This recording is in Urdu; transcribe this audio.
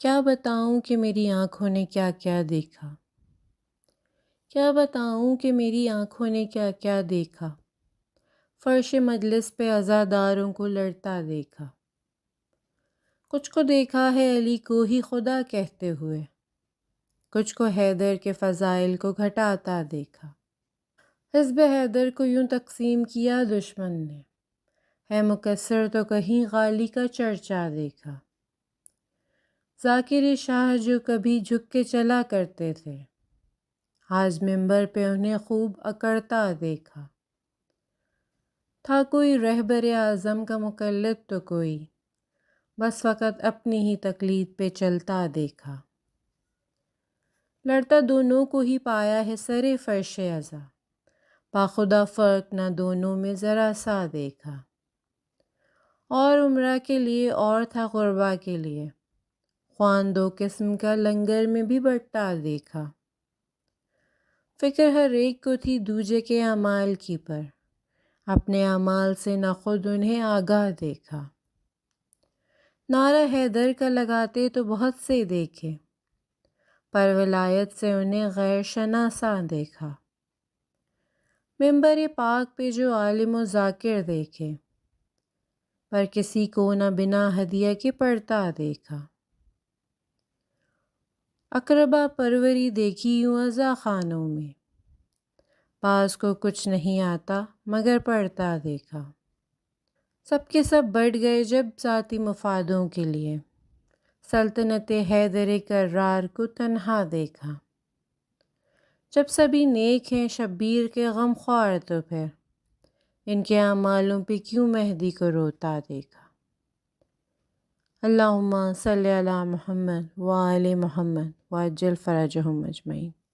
کیا بتاؤں کہ میری آنکھوں نے کیا کیا دیکھا، کیا بتاؤں کہ میری آنکھوں نے کیا کیا دیکھا، فرش مجلس پہ عزاداروں کو لڑتا دیکھا۔ کچھ کو دیکھا ہے علی کو ہی خدا کہتے ہوئے، کچھ کو حیدر کے فضائل کو گھٹاتا دیکھا۔ حزب حیدر کو یوں تقسیم کیا دشمن نے، ہے مکسر تو کہیں غالی کا چرچا دیکھا۔ ذاکر شاہ جو کبھی جھک کے چلا کرتے تھے، آج منبر پہ انہیں خوب اکڑتا دیکھا۔ تھا کوئی رہبر اعظم کا مقلد تو کوئی، بس فقط اپنی ہی تقلید پہ چلتا دیکھا۔ لڑتا دونوں کو ہی پایا ہے سرے فرش عزا، باخدا فرق نہ دونوں میں ذرا سا دیکھا۔ اور عمرہ کے لیے اور تھا غربا کے لیے، خوان دو قسم کا لنگر میں بھی بٹتا دیکھا۔ فکر ہر ایک کو تھی دوجے کے اعمال کی، پر اپنے اعمال سے نہ خود انہیں آگاہ دیکھا۔ نعرہ حیدر کا لگاتے تو بہت سے دیکھے، پر ولایت سے انہیں غیر شناسا دیکھا۔ منبر پاک پہ جو عالم و ذاکر دیکھے، پر کسی کو نہ بنا ہدیہ کے پڑھتا دیکھا۔ اقربا پروری دیکھی یوں عزا خانوں میں، بعض کو کچھ نہیں آتا مگر پڑھتا دیکھا۔ سب کے سب بڑھ گئے جب ذاتی مفادوں کے لیے، سلطنت حیدر کرار کو تنہا دیکھا۔ جب سبھی نیک ہیں شبیر کے غم خوار، تو پھر ان کے اعمالوں پہ کیوں مہدی کو روتا دیکھا۔ اللہم صلی علی محمد وآل محمد وعجل فرجہم اجمعین۔